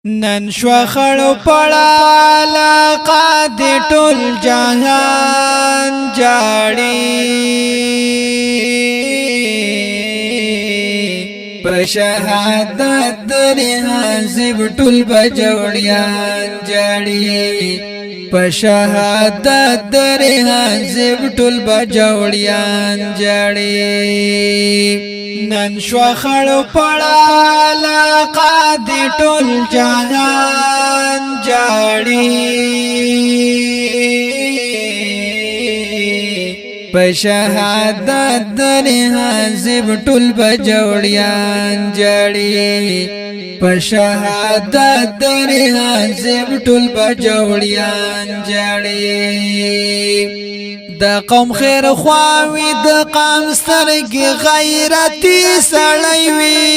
نن شو خړو پړالا قاد ټول جهان جاړي په شهادت درې حزب ټول بجوړیان جاړي په شهادت درې حزب ټول بجوړیان جاړي نن شو خړو پړالا قاد ټول جهان جاړي په شهادت درې حزب ټول بجوړیان جاړي په شهادت درې حزب ټول بجوړیان جاړي د قوم خیر خواوی د قام سترګې غیرتی سړی وي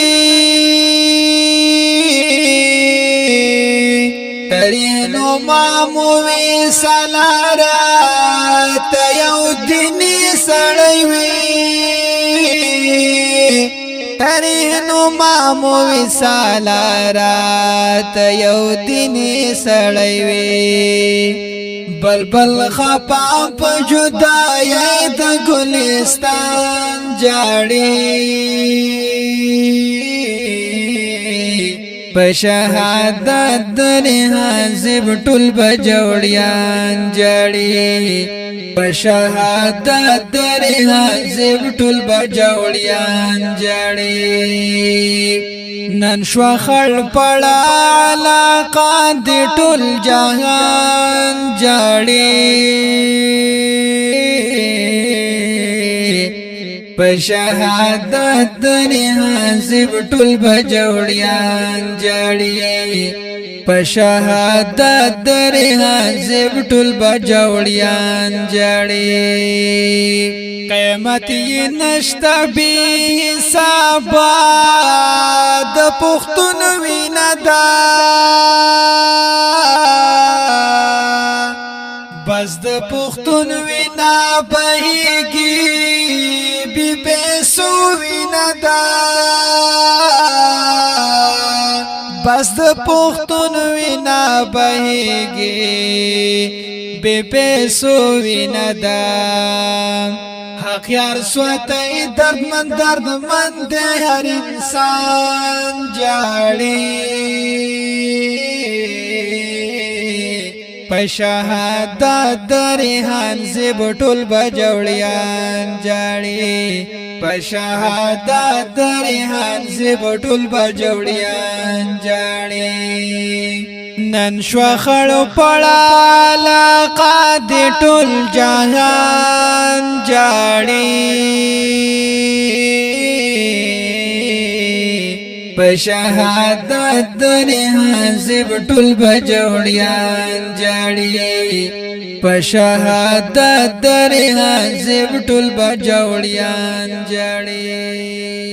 ترینو ماموی سالارا ته یو دیني سړی وي ترینو ماموی سالارا ته یو دیني سړی وي بلبل خپا په جدای د ګلستان جاړي په شهادت درې حزب ټول بجوړیان جاړي په شهادت درې حزب ټول بجوړیان جاړي نن شو خړ پړالا قاد ټول جهان جاړي په شهادت درې حزب ټول بجوړیان جاړي په شهادت درې حزب ټول بجوړیان جاړي قیامت یې نشته بې حسابه د پښتون وینه ده بس د پښتون وینه بهیږي بې پیسو وینه ده بس د پښتون وینه بهیږي بے پیسو وینه ده حق یار سوتی درد من ده هر انسان جاړي په شهادت درې حزب ټول بجوړیان جاړي په شهادت درې حزب ټول بجوړیان جاړي نن شو خړو پړالا قاد ټول جهان جاړي په شهادت درې حزب ټول بجوړیان جاړي په شهادت درې حزب ټول بجوړیان جاړي